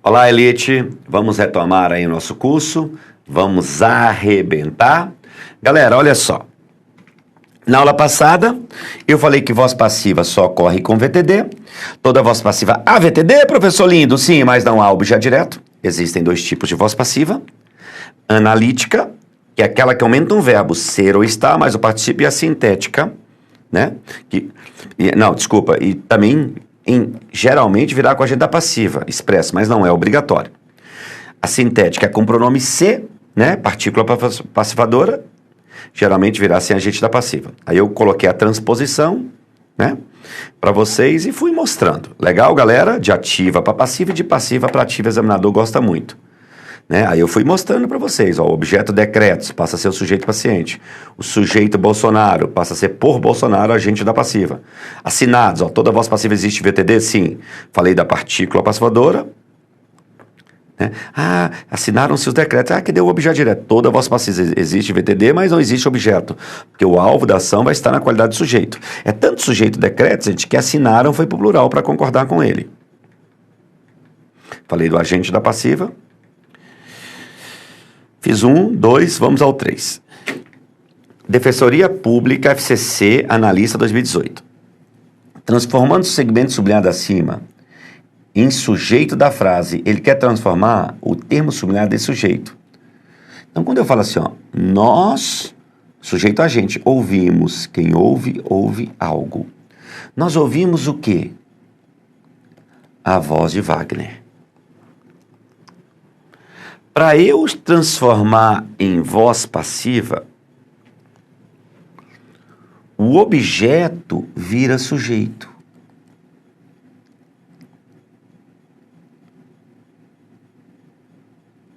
Olá, Elite. Vamos retomar aí o nosso curso. Vamos arrebentar. Galera, olha só. Na aula passada, eu falei que voz passiva só ocorre com VTD. Toda voz passiva há VTD, professor lindo? Sim, mas não há objeto direto. Existem dois tipos de voz passiva. Analítica, que é aquela que aumenta um verbo ser ou estar, mas o particípio, e a sintética, né? E também geralmente virá com a agente da passiva, expresso, mas não é obrigatório. A sintética é com pronome se, né? Partícula passivadora, geralmente virá sem agente da passiva. Aí eu coloquei a transposição, né? Para vocês e fui mostrando. Legal, galera? De ativa para passiva e de passiva para ativa, o examinador gosta muito. Né? Aí eu fui mostrando para vocês, ó, o objeto decretos passa a ser o sujeito paciente, o sujeito Bolsonaro passa a ser por Bolsonaro agente da passiva. Assinados, ó, toda voz passiva existe VTD? Sim. Falei da partícula passivadora. Né? Assinaram-se os decretos. Cadê o objeto direto? Toda voz passiva existe VTD, mas não existe objeto, porque o alvo da ação vai estar na qualidade do sujeito. É tanto sujeito decretos, gente, que assinaram foi para o plural para concordar com ele. Falei do agente da passiva. Fiz 1, 2, vamos ao 3. Defensoria Pública, FCC, Analista 2018. Transformando o segmento sublinhado acima em sujeito da frase, ele quer transformar o termo sublinhado em sujeito. Então, quando eu falo assim, ó, nós, sujeito a gente, ouvimos, quem ouve, ouve algo. Nós ouvimos o quê? A voz de Wagner. Para eu transformar em voz passiva, o objeto vira sujeito.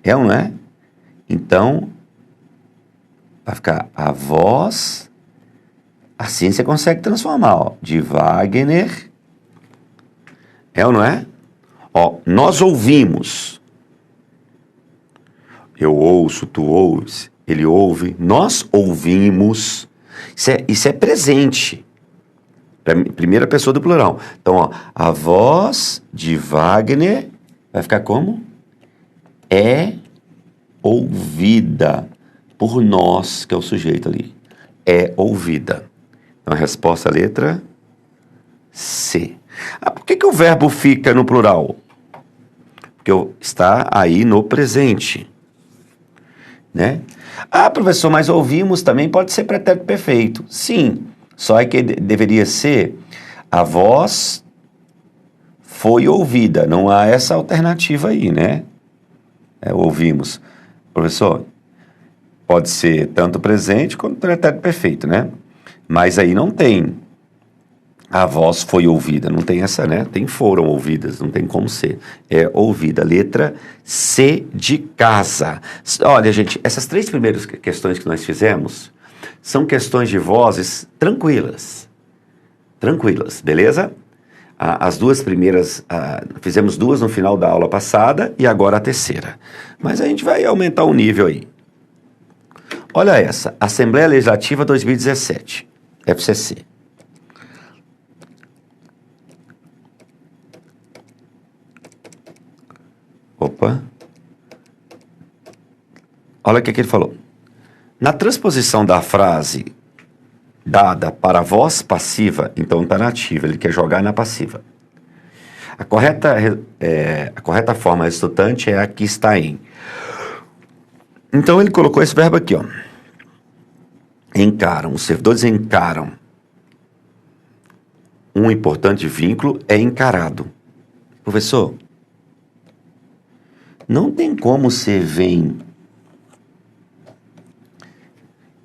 É ou não é? Então, vai ficar a voz, assim você consegue transformar, ó, de Wagner. É ou não é? Ó, nós ouvimos. Eu ouço, tu ouves, ele ouve, nós ouvimos. Isso é presente. Primeira pessoa do plural. Então, ó, a voz de Wagner vai ficar como? É ouvida por nós, que é o sujeito ali. É ouvida. Então, a resposta, letra C. Por que o verbo fica no plural? Porque está aí no presente. Né? Professor, mas ouvimos também pode ser pretérito perfeito. Sim, só é que deveria ser a voz foi ouvida. Não há essa alternativa aí, né? Ouvimos. Professor, pode ser tanto presente quanto pretérito perfeito, né? Mas aí não tem a voz foi ouvida, não tem essa, né? Tem foram ouvidas, não tem como ser. É ouvida. Letra C de casa. Olha, gente, essas 3 primeiras questões que nós fizemos são questões de vozes tranquilas. Tranquilas, beleza? As 2 primeiras, fizemos 2 no final da aula passada e agora a terceira. Mas a gente vai aumentar o nível aí. Olha essa, Assembleia Legislativa 2017, FCC. Opa. Olha o que ele falou. Na transposição da frase dada para a voz passiva, então está na ativa, ele quer jogar na passiva. A correta forma resultante é a que está em. Então ele colocou esse verbo aqui, ó. Encaram, os servidores encaram. Um importante vínculo é encarado. Professor, não tem como ser vem.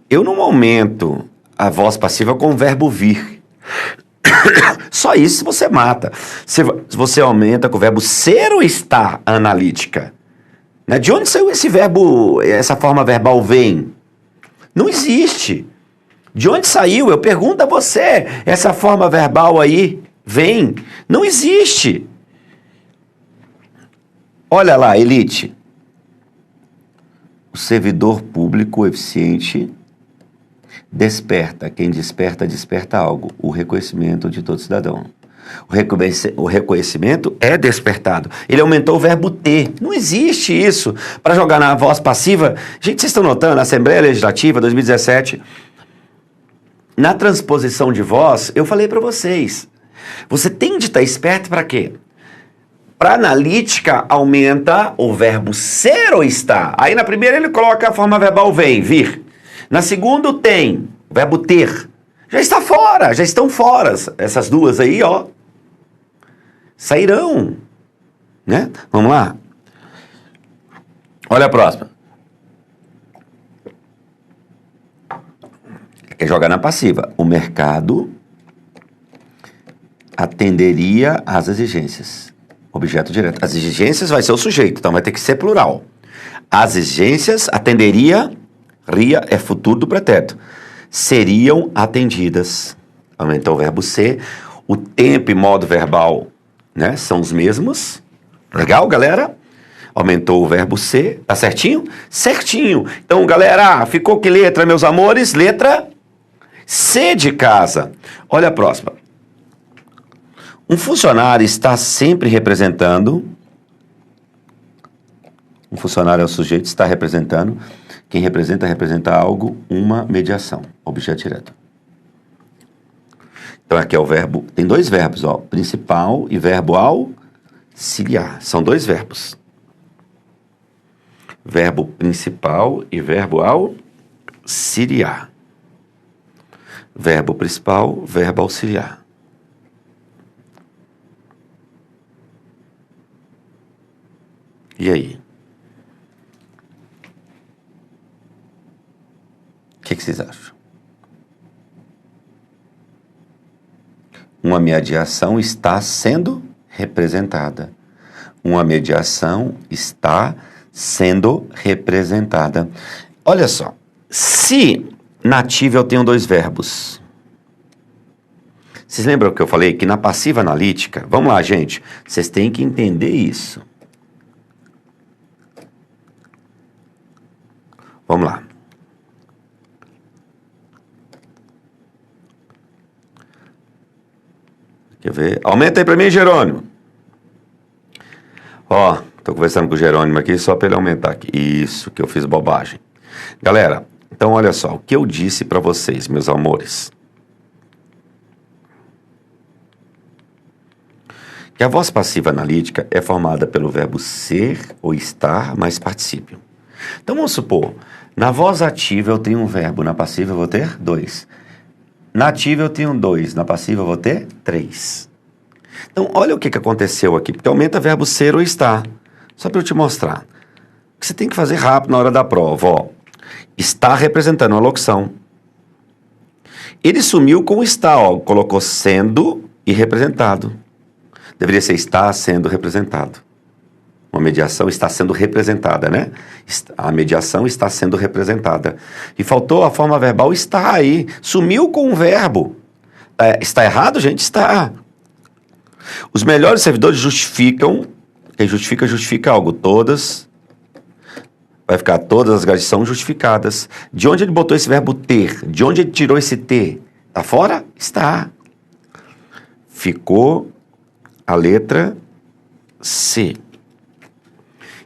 Eu não aumento a voz passiva com o verbo vir. Só isso você mata. Se você aumenta com o verbo ser ou estar analítica. Né? De onde saiu esse verbo, essa forma verbal vem? Não existe. De onde saiu? Eu pergunto a você. Essa forma verbal aí vem? Não existe. Olha lá, Elite. O servidor público eficiente desperta. Quem desperta, desperta algo. O reconhecimento de todo cidadão. O reconhecimento é despertado. Ele aumentou o verbo ter. Não existe isso para jogar na voz passiva. Gente, vocês estão notando, a Assembleia Legislativa 2017, na transposição de voz, eu falei para vocês, você tem de estar esperto para quê? Para analítica, aumenta o verbo ser ou estar. Aí na primeira ele coloca a forma verbal vem, vir. Na segunda o tem, o verbo ter. Já está fora, já estão fora. Essas duas aí, ó, sairão. Né? Vamos lá? Olha a próxima. Quer jogar na passiva. O mercado atenderia às exigências. Objeto direto. As exigências vai ser o sujeito, então vai ter que ser plural. As exigências atenderia, ria é futuro do pretérito. Seriam atendidas. Aumentou o verbo ser. O tempo e modo verbal, né, são os mesmos. Legal, galera? Aumentou o verbo ser. Tá certinho? Certinho. Então, galera, ficou que letra, meus amores? Letra C de casa. Olha a próxima. Um funcionário está sempre representando. Um funcionário é o sujeito, está representando. Quem representa algo, uma mediação. Objeto direto. Então aqui é o verbo. Tem dois verbos, ó. Principal e verbo auxiliar. São dois verbos. Verbo principal e verbo auxiliar. Verbo principal, verbo auxiliar. E aí? O que vocês acham? Uma mediação está sendo representada. Uma mediação está sendo representada. Olha só. Se na ativa eu tenho dois verbos. Vocês lembram que eu falei que na passiva analítica... Vamos lá, gente. Vocês têm que entender isso. Vamos lá. Quer ver? Aumenta aí pra mim, Jerônimo. Ó, tô conversando com o Jerônimo aqui só para ele aumentar aqui. Isso, que eu fiz bobagem. Galera, então olha só, o que eu disse para vocês, meus amores. Que a voz passiva analítica é formada pelo verbo ser ou estar mais particípio. Então vamos supor, na voz ativa eu tenho um verbo, na passiva eu vou ter dois. Na ativa eu tenho dois, na passiva eu vou ter três. Então olha o que aconteceu aqui, porque aumenta verbo ser ou estar. Só para eu te mostrar. O que você tem que fazer rápido na hora da prova, ó. Está representando uma locução. Ele sumiu com está, ó. Colocou sendo e representado. Deveria ser está sendo representado. Uma mediação está sendo representada, né? A mediação está sendo representada. E faltou a forma verbal está aí. Sumiu com o verbo. Está errado, gente? Está. Os melhores servidores justificam. Quem justifica, justifica algo. Todas. Vai ficar todas as gajes são justificadas. De onde ele botou esse verbo ter? De onde ele tirou esse ter? Está fora? Está. Ficou a letra C.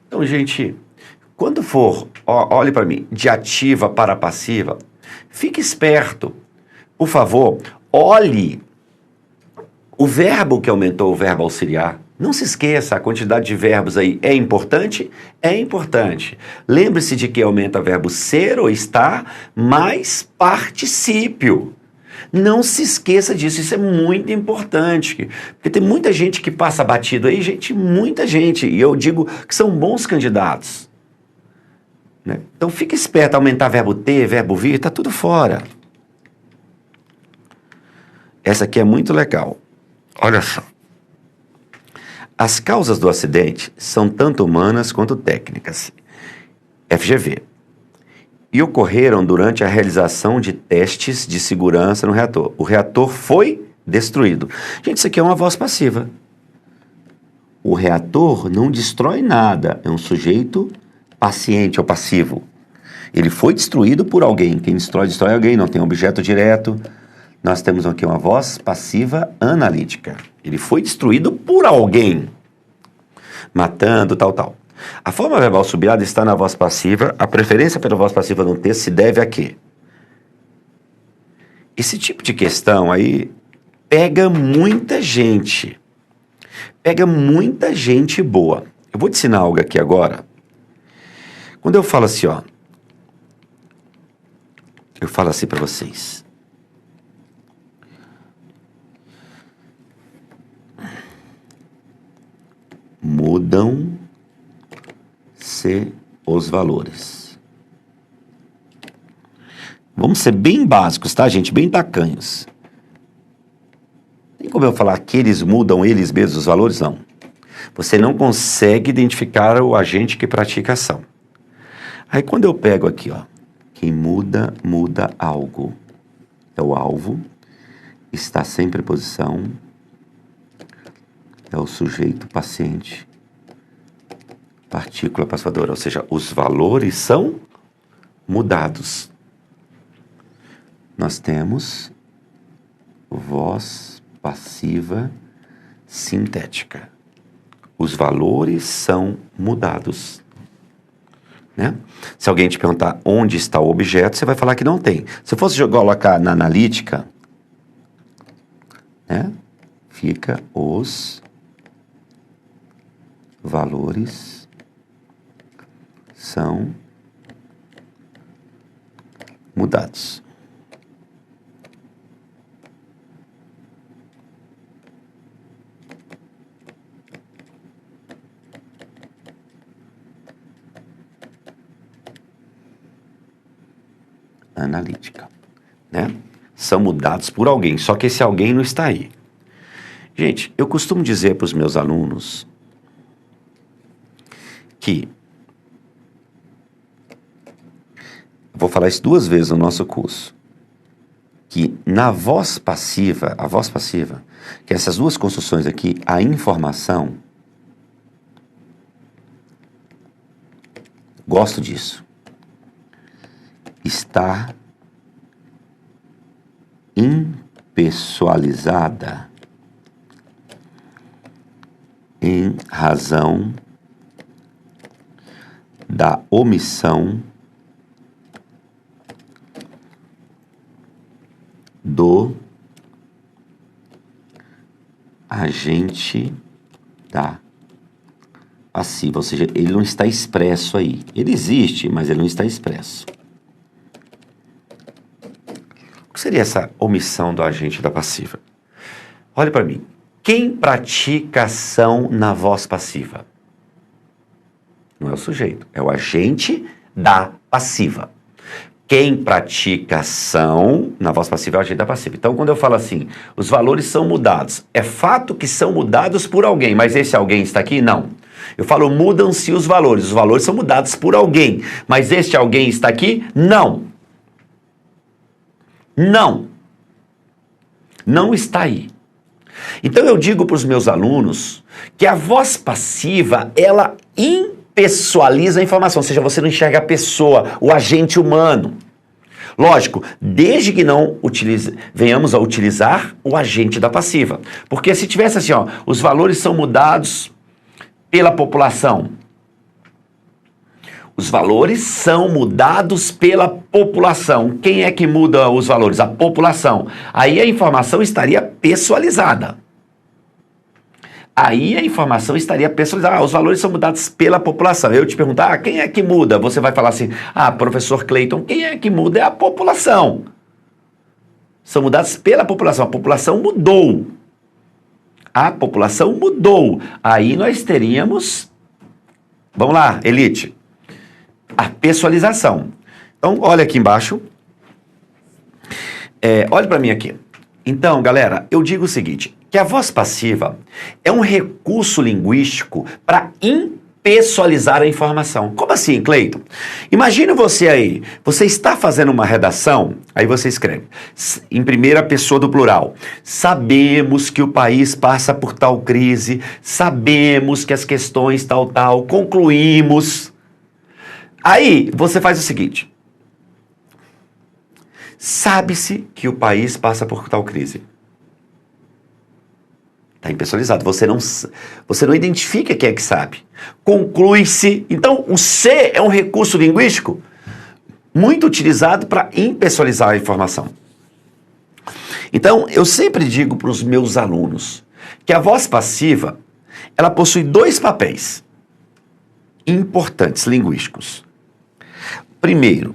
Então, gente, quando for, olhe para mim, de ativa para passiva, fique esperto. Por favor, olhe o verbo que aumentou, o verbo auxiliar. Não se esqueça, a quantidade de verbos aí é importante? É importante. Lembre-se de que aumenta verbo ser ou estar mais particípio. Não se esqueça disso, isso é muito importante, porque tem muita gente que passa batido aí, muita gente, e eu digo que são bons candidatos. Né? Então fique esperto, aumentar verbo ter, verbo vir, tá tudo fora. Essa aqui é muito legal. Olha só. As causas do acidente são tanto humanas quanto técnicas. FGV. E ocorreram durante a realização de testes de segurança no reator. O reator foi destruído. Gente, isso aqui é uma voz passiva. O reator não destrói nada. É um sujeito paciente ou passivo. Ele foi destruído por alguém. Quem destrói alguém. Não tem objeto direto. nós temos aqui uma voz passiva analítica. Ele foi destruído por alguém, matando, tal. A forma verbal subjugada está na voz passiva. A preferência pela voz passiva no texto se deve a quê? Esse tipo de questão aí pega muita gente. Pega muita gente boa. Eu vou te ensinar algo aqui agora. Quando eu falo assim, ó. Eu falo assim para vocês. Mudam-se os valores. Vamos ser bem básicos, tá, gente? Bem tacanhos. Tem como eu falar que eles mudam eles mesmos os valores? Não. Você não consegue identificar o agente que pratica a ação. Aí quando eu pego aqui, ó. Quem muda, muda algo. É o alvo. Está sem preposição. É o sujeito paciente. Partícula passiva-dora. Ou seja, os valores são mudados. Nós temos voz passiva sintética. Os valores são mudados. Né? Se alguém te perguntar onde está o objeto, você vai falar que não tem. Se eu fosse colocar na analítica, né? Fica os valores são mudados. Analítica, né? São mudados por alguém, só que esse alguém não está aí. Gente, eu costumo dizer para os meus alunos que vou falar isso 2 vezes no nosso curso, que na voz passiva, a voz passiva, que essas 2 construções aqui, a informação, gosto disso, está impessoalizada em razão da omissão do agente da passiva, ou seja, ele não está expresso aí. Ele existe, mas ele não está expresso. O que seria essa omissão do agente da passiva? Olha para mim. Quem pratica ação na voz passiva? Não é o sujeito, é o agente da passiva. Quem pratica ação na voz passiva é o agente da passiva. Então, quando eu falo assim, os valores são mudados, é fato que são mudados por alguém, mas esse alguém está aqui? Não. Eu falo, mudam-se os valores são mudados por alguém, mas este alguém está aqui? Não. Não. Não está aí. Então eu digo para os meus alunos que a voz passiva, ela impessoaliza a informação, ou seja, você não enxerga a pessoa, o agente humano. Lógico, desde que não venhamos a utilizar o agente da passiva. Porque se tivesse assim, ó, os valores são mudados pela população. Os valores são mudados pela população. Quem é que muda os valores? A população. Aí a informação estaria pessoalizada. Os valores são mudados pela população. Eu te perguntar, quem é que muda? Você vai falar assim, professor Cleiton, quem é que muda? É a população. São mudados pela população. A população mudou. A população mudou. Aí nós teríamos, vamos lá, Elite, a pessoalização. Então, olha aqui embaixo. Olha para mim aqui. Então, galera, eu digo o seguinte, que a voz passiva é um recurso linguístico para impessoalizar a informação. Como assim, Cleiton? Imagina você aí, você está fazendo uma redação, aí você escreve, em primeira pessoa do plural, sabemos que o país passa por tal crise, sabemos que as questões tal, concluímos. Aí você faz o seguinte, Sabe-se que o país passa por tal crise. Está impessoalizado. Você não identifica quem é que sabe. Conclui-se. Então, o C é um recurso linguístico muito utilizado para impessoalizar a informação. Então, eu sempre digo para os meus alunos que a voz passiva, ela possui dois papéis importantes linguísticos. Primeiro,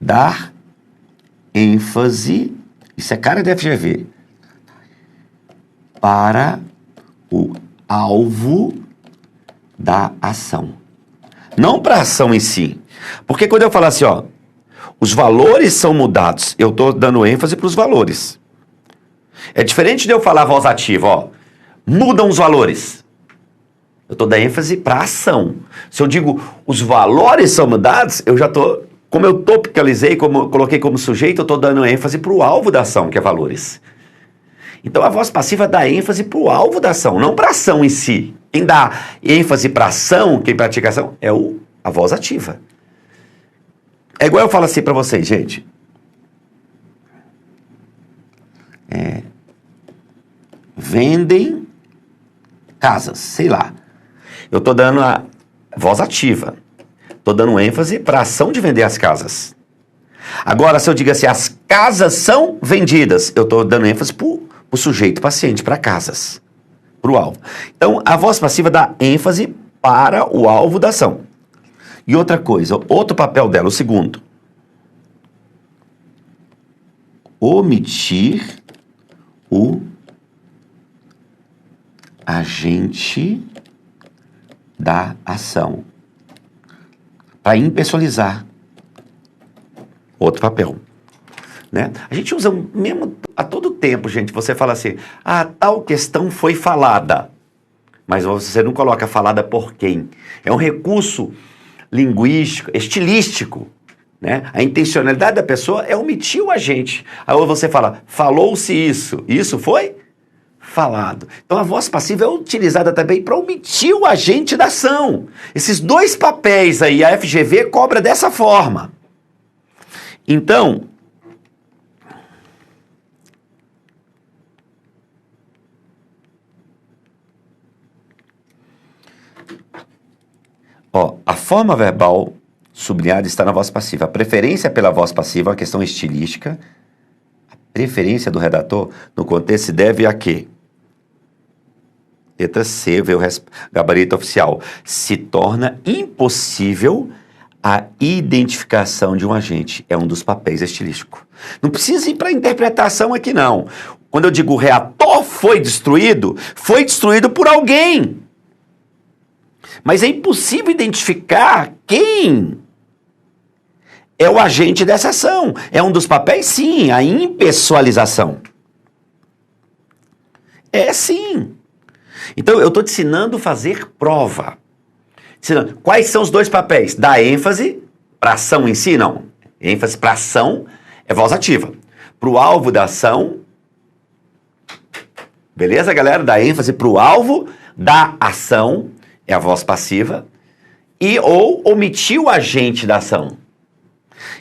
dar ênfase, isso é cara de FGV, para o alvo da ação. Não para a ação em si. Porque quando eu falo assim, ó, os valores são mudados, eu estou dando ênfase para os valores. É diferente de eu falar voz ativa, ó, mudam os valores. Eu estou dando ênfase para a ação. Se eu digo os valores são mudados, eu já estou, como eu topicalizei, como eu coloquei como sujeito, eu estou dando ênfase para o alvo da ação, que é valores. Então a voz passiva dá ênfase para o alvo da ação, não para a ação em si. Quem dá ênfase para a ação, quem pratica a ação, é a voz ativa. É igual eu falo assim para vocês, gente. Vendem casas, sei lá. Eu estou dando a voz ativa. Estou dando ênfase para a ação de vender as casas. Agora, se eu digo assim, as casas são vendidas, eu estou dando ênfase para o sujeito paciente, para casas, para o alvo. Então, a voz passiva dá ênfase para o alvo da ação. E outra coisa, outro papel dela, o segundo. Omitir o agente da ação. Para impessoalizar. Outro papel. Né? A gente usa mesmo a todo tempo, gente. Você fala assim, tal questão foi falada. Mas você não coloca falada por quem. É um recurso linguístico, estilístico. Né? A intencionalidade da pessoa é omitir o agente. Aí você fala, falou-se isso. Isso foi falado. Então a voz passiva é utilizada também para omitir o agente da ação. Esses dois papéis aí, a FGV cobra dessa forma. Então, a forma verbal sublinhada está na voz passiva. A preferência pela voz passiva é uma questão estilística. A preferência do redator no contexto se deve a quê? Letra C, vê o gabarito oficial. Se torna impossível a identificação de um agente. É um dos papéis estilísticos. Não precisa ir para a interpretação aqui, não. Quando eu digo o reator foi destruído por alguém. Mas é impossível identificar quem é o agente dessa ação. É um dos papéis, sim, a impessoalização. É sim. Então, eu estou te ensinando a fazer prova. Ensinando. Quais são os dois papéis? Dar ênfase para a ação em si, não. ênfase para ação é voz ativa. Para o alvo da ação, beleza, galera? Dá ênfase para o alvo da ação, é a voz passiva, e ou omitir o agente da ação.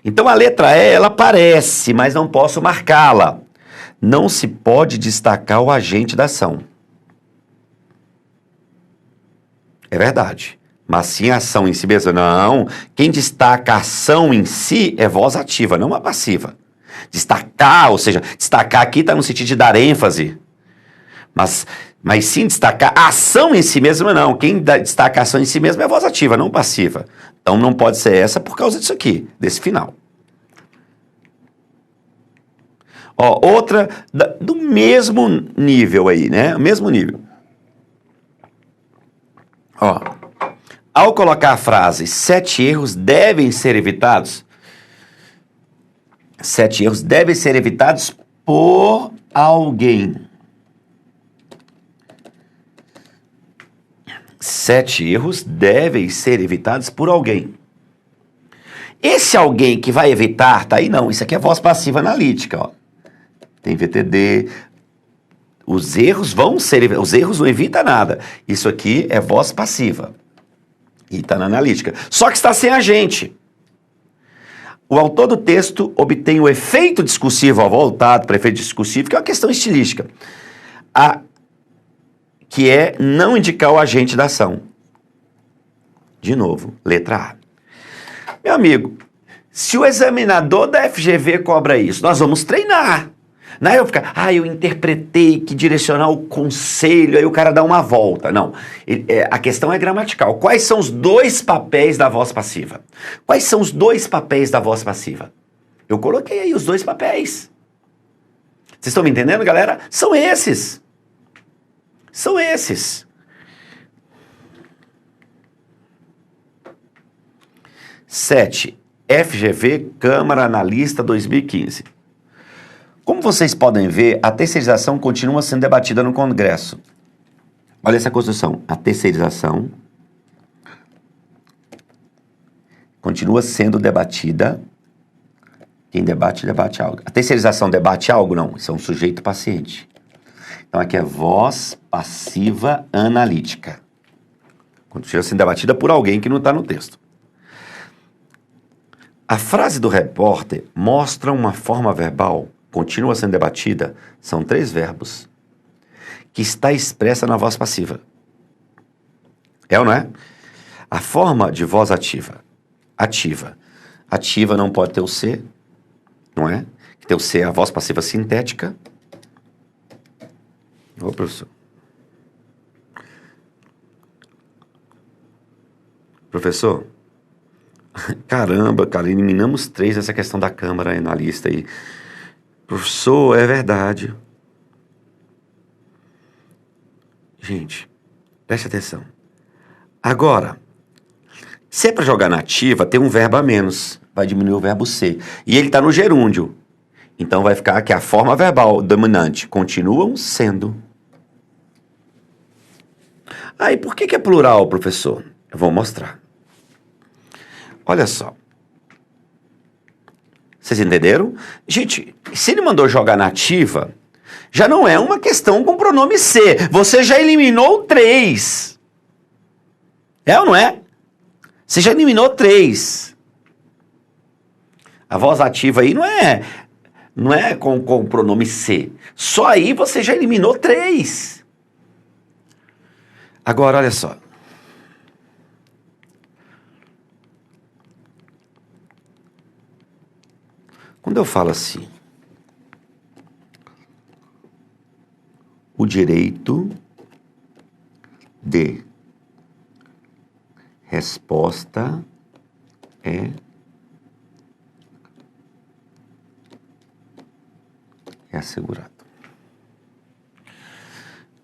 Então a letra E, ela aparece, mas não posso marcá-la. Não se pode destacar o agente da ação. É verdade. Mas sim a ação em si mesma. Não. Quem destaca a ação em si é voz ativa, não a passiva. Destacar, ou seja, destacar aqui está no sentido de dar ênfase. Mas sim destacar a ação em si mesma, não. Quem destaca a ação em si mesma é voz ativa, não passiva. Então não pode ser essa por causa disso aqui, desse final. Ó, outra do mesmo nível aí, né? O mesmo nível. Ó, ao colocar a frase 7 erros devem ser evitados, 7 erros devem ser evitados por alguém. 7 erros devem ser evitados por alguém. Esse alguém que vai evitar, tá aí não, isso aqui é voz passiva analítica, ó. Tem VTD, os erros não evitam nada. Isso aqui é voz passiva. E está na analítica. Só que está sem agente. O autor do texto obtém o efeito discursivo, ó, voltado para o efeito discursivo, que é uma questão estilística, que é não indicar o agente da ação. De novo, letra A. Meu amigo, se o examinador da FGV cobra isso, nós vamos treinar. Não é eu ficar, eu interpretei que direcionar o conselho, aí o cara dá uma volta. Não, a questão é gramatical. Quais são os dois papéis da voz passiva? Quais são os dois papéis da voz passiva? Eu coloquei aí os dois papéis. Vocês estão me entendendo, galera? São esses. São esses. Sete, FGV, Câmara Analista 2015. Como vocês podem ver, a terceirização continua sendo debatida no Congresso. Olha essa construção. A terceirização continua sendo debatida. Quem debate, debate algo. A terceirização debate algo? Não. Isso é um sujeito paciente. Então aqui é voz passiva analítica. Continua sendo debatida por alguém que não está no texto. A frase do repórter mostra uma forma verbal, continua sendo debatida, são 3 verbos, que está expressa na voz passiva. É ou não é? A forma de voz ativa. Ativa. Ativa não pode ter o C, não é? Que tem o C, a voz passiva sintética. Ô, professor. Professor, caramba, cara, eliminamos 3 nessa questão da Câmara analista aí. Professor, é verdade. Gente, preste atenção. Agora, se é para jogar na ativa, tem um verbo a menos. Vai diminuir o verbo ser. E ele está no gerúndio. Então vai ficar que a forma verbal dominante continuam sendo. Aí, por que é plural, professor? Eu vou mostrar. Olha só. Vocês entenderam? Gente, se ele mandou jogar na ativa, já não é uma questão com pronome ser. Você já eliminou 3. É ou não é? Você já eliminou 3. A voz ativa aí não é com o pronome ser. Só aí você já eliminou 3. Agora, olha só. Quando eu falo assim, o direito de resposta é assegurado.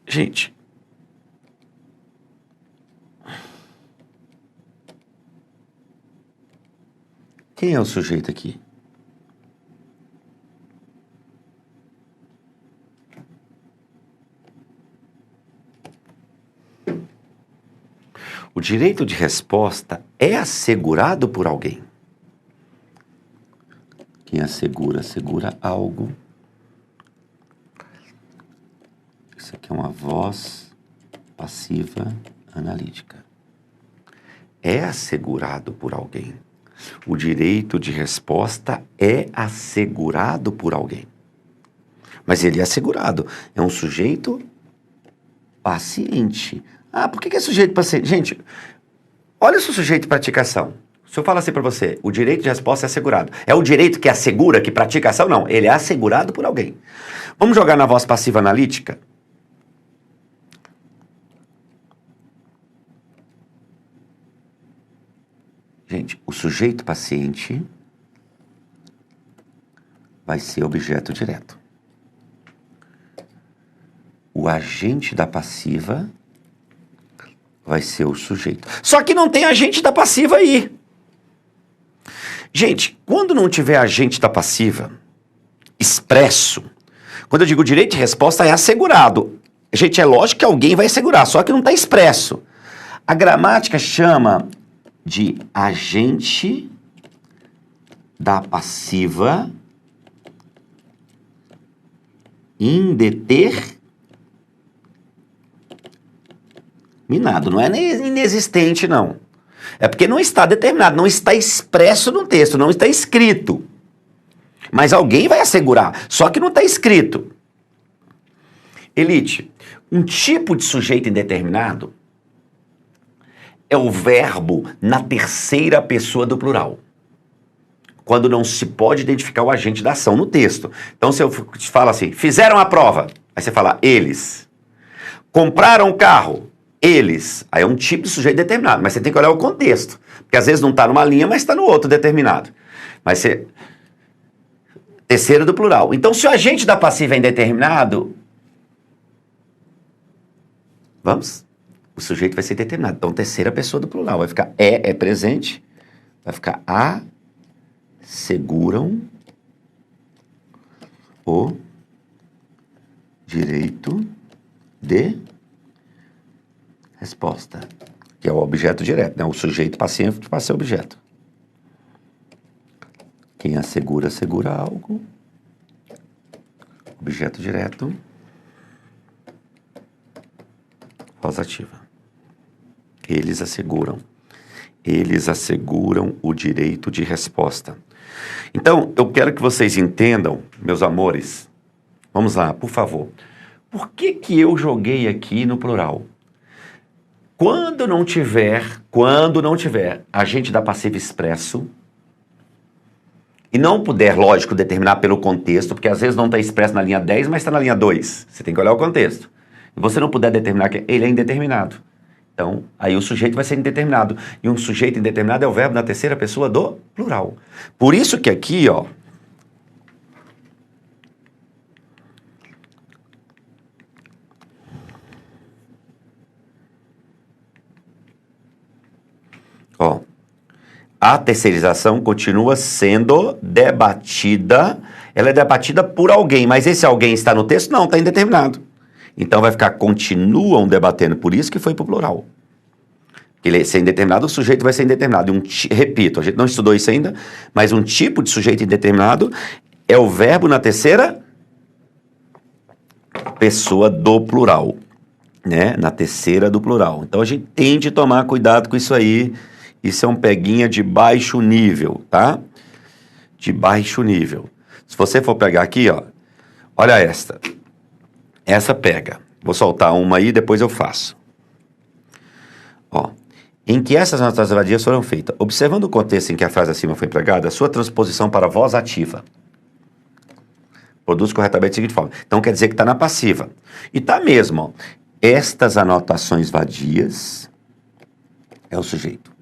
Gente, quem é o sujeito aqui? O direito de resposta é assegurado por alguém. Quem assegura, assegura algo. Isso aqui é uma voz passiva analítica. É assegurado por alguém. O direito de resposta é assegurado por alguém. Mas ele é assegurado. É um sujeito paciente. Por que é sujeito paciente? Gente, olha o sujeito de praticação. Se eu falar assim para você, o direito de resposta é assegurado. É o direito que assegura, que pratica ação? Não, ele é assegurado por alguém. Vamos jogar na voz passiva analítica? Gente, o sujeito paciente vai ser objeto direto. O agente da passiva vai ser o sujeito. Só que não tem agente da passiva aí. Gente, quando não tiver agente da passiva expresso, quando eu digo direito de resposta é assegurado. Gente, é lógico que alguém vai assegurar, só que não está expresso. A gramática chama de agente da passiva indeterminado. Não é inexistente, não. É porque não está determinado, não está expresso no texto, não está escrito. Mas alguém vai assegurar, só que não está escrito. Elite, um tipo de sujeito indeterminado é o verbo na terceira pessoa do plural. Quando não se pode identificar o agente da ação no texto. Então, se eu te falo assim, fizeram a prova, aí você fala, eles. Compraram o carro, eles. Aí é um tipo de sujeito determinado, mas você tem que olhar o contexto. Porque às vezes não está numa linha, mas está no outro determinado. Mas você... Terceira do plural. Então, se o agente da passiva é indeterminado, vamos? O sujeito vai ser determinado. Então, terceira pessoa do plural. Vai ficar é presente, vai ficar a seguram o direito de resposta, que é o objeto direto, né? O sujeito passivo passa a ser objeto. Quem assegura, assegura algo. Objeto direto. Voz ativa. Eles asseguram o direito de resposta. Então, eu quero que vocês entendam, meus amores, vamos lá, por favor. Por que eu joguei aqui no plural? Quando não tiver agente da passiva expresso, e não puder, lógico, determinar pelo contexto, porque às vezes não está expresso na linha 10, mas está na linha 2. Você tem que olhar o contexto. E você não puder determinar que ele é indeterminado. Então, aí o sujeito vai ser indeterminado. E um sujeito indeterminado é o verbo na terceira pessoa do plural. Por isso que aqui, ó, a terceirização continua sendo debatida. Ela é debatida por alguém, mas esse alguém está no texto? Não, está indeterminado. Então vai ficar, continuam debatendo, por isso que foi para o plural. Ele ser indeterminado, o sujeito vai ser indeterminado. Repito, a gente não estudou isso ainda, mas um tipo de sujeito indeterminado é o verbo na terceira pessoa do plural, né? Na terceira do plural. Então a gente tem de tomar cuidado com isso aí. Isso é um peguinha de baixo nível, tá? De baixo nível. Se você for pegar aqui, ó, olha esta. Essa pega. Vou soltar uma aí, depois eu faço. Ó. Em que essas anotações vadias foram feitas? Observando o contexto em que a frase acima foi empregada, a sua transposição para a voz ativa produz corretamente da seguinte forma. Então quer dizer que está na passiva. E está mesmo, ó. Estas anotações vadias é o sujeito.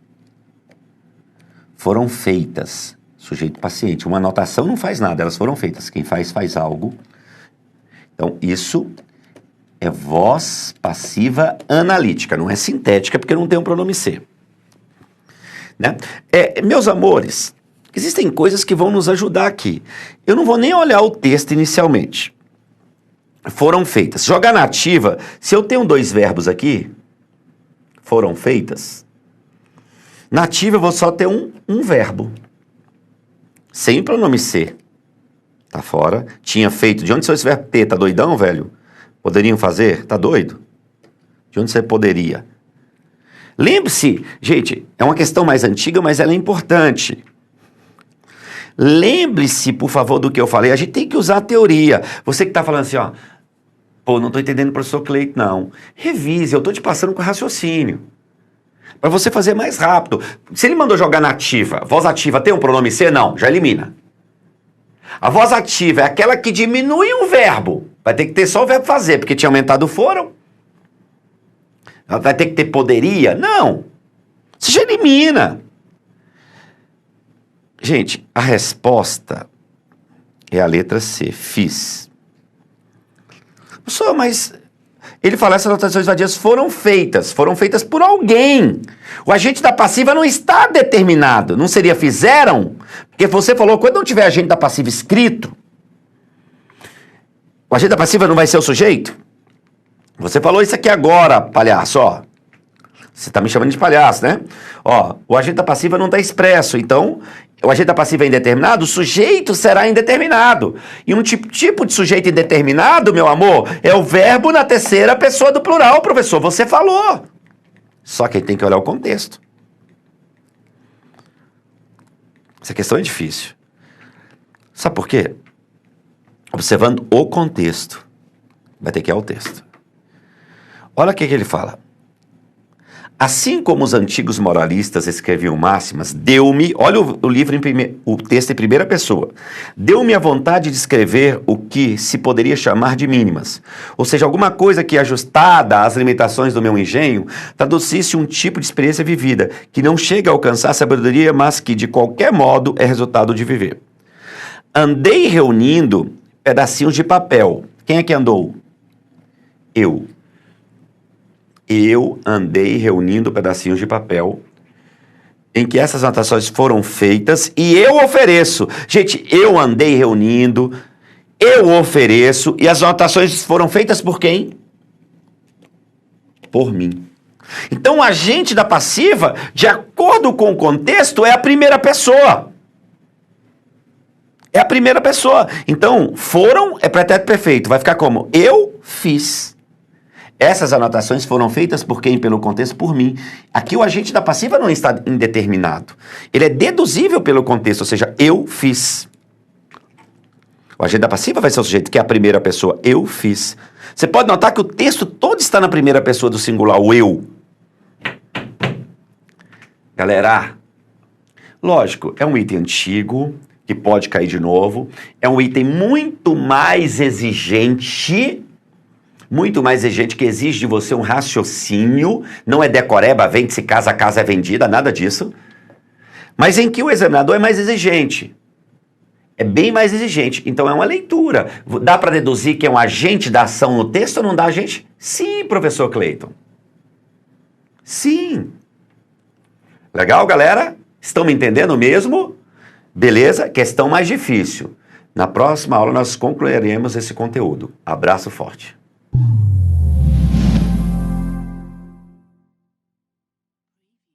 Foram feitas. Sujeito paciente. Uma anotação não faz nada, elas foram feitas. Quem faz algo. Então, isso é voz passiva analítica, não é sintética, porque não tem um pronome ser. Né? Meus amores, existem coisas que vão nos ajudar aqui. Eu não vou nem olhar o texto inicialmente. Foram feitas. Jogar na ativa, se eu tenho dois verbos aqui, foram feitas, na ativa eu vou só ter um verbo. Sem pronome ser. Tá fora. Tinha feito. De onde saiu esse verbo ter? Tá doidão, velho? Poderiam fazer? Tá doido? De onde você poderia? Lembre-se, gente, é uma questão mais antiga, mas ela é importante. Lembre-se, por favor, do que eu falei. A gente tem que usar a teoria. Você que tá falando assim, ó. Pô, não tô entendendo o professor Cleito, não. Revise, eu tô te passando com raciocínio. Para você fazer mais rápido. Se ele mandou jogar na ativa, voz ativa tem um pronome ser? Não, já elimina. A voz ativa é aquela que diminui um verbo. Vai ter que ter só o verbo fazer, porque tinha aumentado o foram. Vai ter que ter poderia? Não. Você já elimina. Gente, a resposta é a letra C. Fiz. Só, mas ele fala, essas anotações vadias foram feitas por alguém. O agente da passiva não está determinado. Não seria fizeram? Porque você falou, quando não tiver agente da passiva escrito, o agente da passiva não vai ser o sujeito? Você falou isso aqui agora, palhaço, ó. Você está me chamando de palhaço, né? Ó, o agente da passiva não está expresso, então o agente da passiva é indeterminado, o sujeito será indeterminado. E um tipo de sujeito indeterminado, meu amor, é o verbo na terceira pessoa do plural, professor. Você falou. Só que tem que olhar o contexto. Essa questão é difícil. Sabe por quê? Observando o contexto. Vai ter que ir ao texto. Olha o que ele fala. Assim como os antigos moralistas escreviam máximas, deu-me, olha o livro o texto em primeira pessoa, deu-me a vontade de escrever o que se poderia chamar de mínimas, ou seja, alguma coisa que, ajustada às limitações do meu engenho, traduzisse um tipo de experiência vivida, que não chega a alcançar a sabedoria, mas que, de qualquer modo, é resultado de viver. Andei reunindo pedacinhos de papel. Quem é que andou? Eu andei reunindo pedacinhos de papel em que essas anotações foram feitas e eu ofereço. Gente, eu andei reunindo, eu ofereço e as anotações foram feitas por quem? Por mim. Então, o agente da passiva, de acordo com o contexto, é a primeira pessoa. É a primeira pessoa. Então, foram é pretérito perfeito. Vai ficar como? Eu fiz. Essas anotações foram feitas por quem? Pelo contexto, por mim. Aqui o agente da passiva não está indeterminado. Ele é deduzível pelo contexto, ou seja, eu fiz. O agente da passiva vai ser o sujeito, que é a primeira pessoa. Eu fiz. Você pode notar que o texto todo está na primeira pessoa do singular, o eu. Galera, lógico, é um item antigo, que pode cair de novo. É um item muito mais exigente, que exige de você um raciocínio, não é decoreba, vende-se casa, a casa é vendida, nada disso, mas em que o examinador é mais exigente, é bem mais exigente, então é uma leitura. Dá para deduzir que é um agente da ação no texto ou não dá, gente? Sim, professor Cleiton. Sim. Legal, galera? Estão me entendendo mesmo? Beleza? Questão mais difícil. Na próxima aula nós concluiremos esse conteúdo. Abraço forte.